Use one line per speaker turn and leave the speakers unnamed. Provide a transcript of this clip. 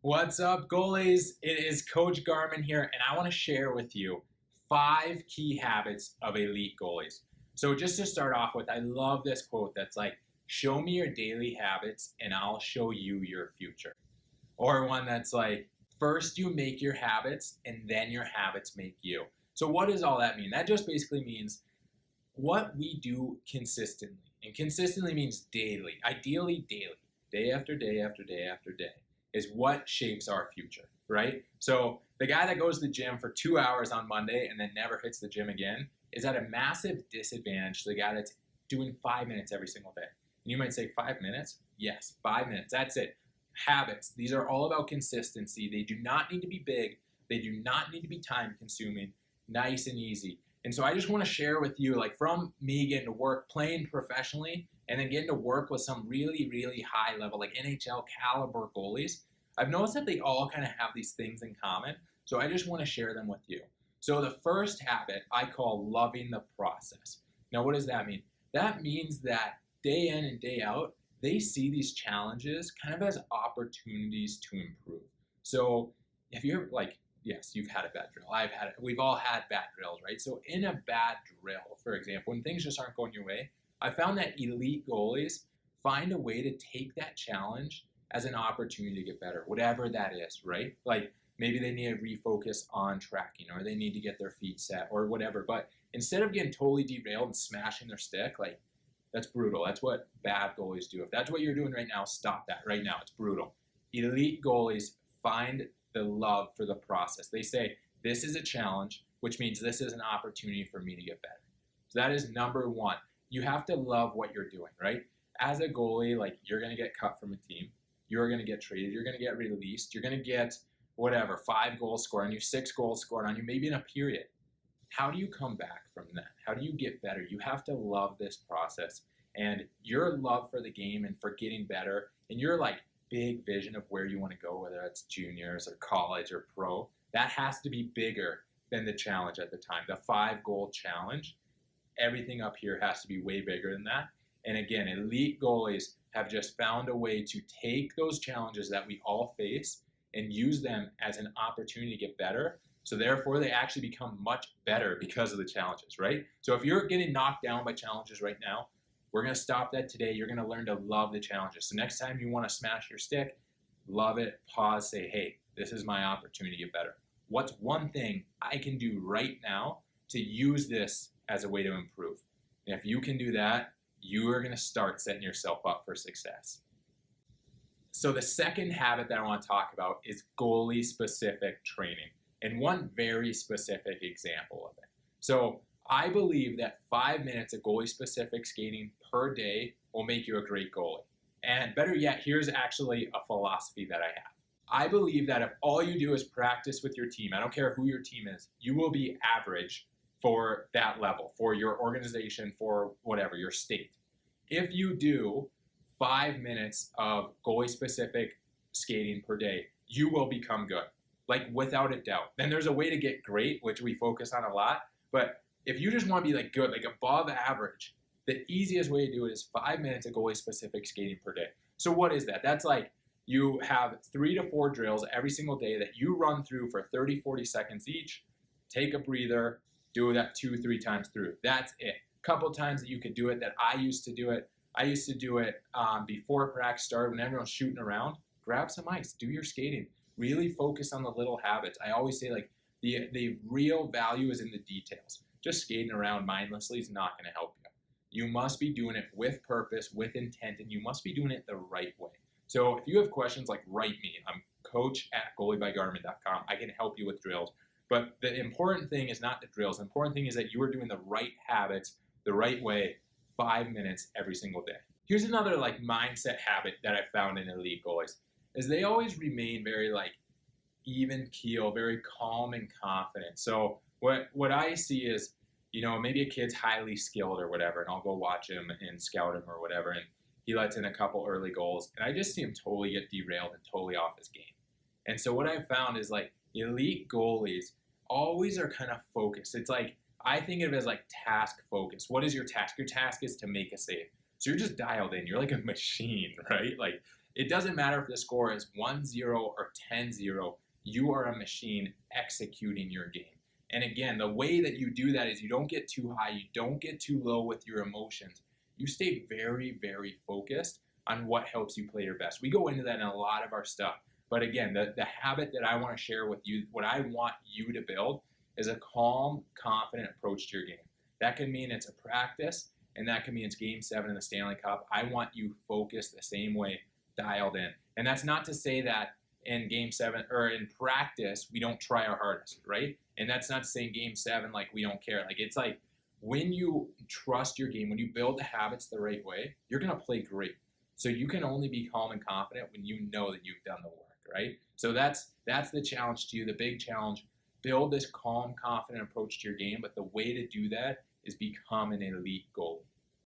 What's up, goalies? It is Coach Garman here, and I want to share with you 5 key habits of elite goalies. So just to start off with, I love this quote that's like, show me your daily habits and I'll show you your future. Or one that's like, first you make your habits and then your habits make you. So what does all that mean? That just basically means what we do consistently. And consistently means daily, ideally daily, day after day after day after day, is what shapes our future, right? So the guy that goes to the gym for 2 hours on Monday and then never hits the gym again is at a massive disadvantage to the guy that's doing 5 minutes every single day. And you might say 5 minutes? Yes, 5 minutes, that's it. Habits, these are all about consistency. They do not need to be big. They do not need to be time consuming, nice and easy. And so I just want to share with you, like from me getting to work playing professionally and then getting to work with some really, really high level, like NHL caliber goalies, I've noticed that they all kind of have these things in common. So I just want to share them with you. So the first habit I call loving the process. Now, what does that mean? That means that day in and day out, they see these challenges kind of as opportunities to improve. So if you're like, yes, you've had a bad drill. I've had it. We've all had bad drills, right? So in a bad drill, for example, when things just aren't going your way, I found that elite goalies find a way to take that challenge as an opportunity to get better, whatever that is, right? Like maybe they need to refocus on tracking or they need to get their feet set or whatever. But instead of getting totally derailed and smashing their stick, like that's brutal. That's what bad goalies do. If that's what you're doing right now, stop that right now. It's brutal. Elite goalies find the love for the process. They say, this is a challenge, which means this is an opportunity for me to get better. So that is number one. You have to love what you're doing, right? As a goalie, like you're going to get cut from a team. You're going to get traded. You're going to get released. You're going to get whatever, 5 goals scored on you, 6 goals scored on you, maybe in a period. How do you come back from that? How do you get better? You have to love this process. And your love for the game and for getting better and your like big vision of where you want to go, whether that's juniors or college or pro, that has to be bigger than the challenge at the time. The 5-goal challenge, everything up here has to be way bigger than that. And again, elite goalies have just found a way to take those challenges that we all face and use them as an opportunity to get better. So therefore, they actually become much better because of the challenges, right? So if you're getting knocked down by challenges right now, we're going to stop that today. You're going to learn to love the challenges. So next time you want to smash your stick, love it, pause, say, hey, this is my opportunity to get better. What's one thing I can do right now to use this as a way to improve? And if you can do that, you are going to start setting yourself up for success. So the second habit that I want to talk about is goalie-specific training, and one very specific example of it. So I believe that 5 minutes of goalie-specific skating per day will make you a great goalie. And better yet, here's actually a philosophy that I have. I believe that if all you do is practice with your team, I don't care who your team is, you will be average for that level, for your organization, for whatever, your state. If you do 5 minutes of goalie-specific skating per day, you will become good, like without a doubt. Then there's a way to get great, which we focus on a lot, but if you just want to be like good, like above average, the easiest way to do it is 5 minutes of goalie-specific skating per day. So what is that? That's like you have 3 to 4 drills every single day that you run through for 30, 40 seconds each, take a breather, do that 2-3 times through. That's it. A couple times that you could do it that I used to do it. I used to do it before practice started when everyone's shooting around. Grab some ice, do your skating. Really focus on the little habits. I always say like the real value is in the details. Just skating around mindlessly is not going to help you. You must be doing it with purpose, with intent, and you must be doing it the right way. So if you have questions, like write me. I'm coach@goaliebygarman.com. I can help you with drills. But the important thing is not the drills. The important thing is that you are doing the right habits the right way, 5 minutes every single day. Here's another like mindset habit that I found in elite goalies is they always remain very like even keel, very calm and confident. So what I see is, you know, maybe a kid's highly skilled or whatever, and I'll go watch him and scout him or whatever, and he lets in a couple early goals, and I just see him totally get derailed and totally off his game. And so what I've found is like elite goalies always are kind of focused. It's like, I think of it as like task focus. What is your task? Your task is to make a save. So you're just dialed in. You're like a machine, right? Like It doesn't matter if the score is 1-0 or 10-0, you are a machine executing your game. And again, the way that you do that is you don't get too high, you don't get too low with your emotions. You stay very, very focused on what helps you play your best. We go into that in a lot of our stuff. But again, the habit that I want to share with you, what I want you to build, is a calm, confident approach to your game. That can mean it's a practice, and that can mean it's Game 7 in the Stanley Cup. I want you focused the same way, dialed in. And that's not to say that in Game 7 or in practice we don't try our hardest, right? And that's not to say in Game 7 like we don't care. Like, it's like when you trust your game, when you build the habits the right way, you're gonna play great. So you can only be calm and confident when you know that you've done the work, right? So that's the challenge to you, the big challenge. Build this calm, confident approach to your game, but the way to do that is become an elite goalie.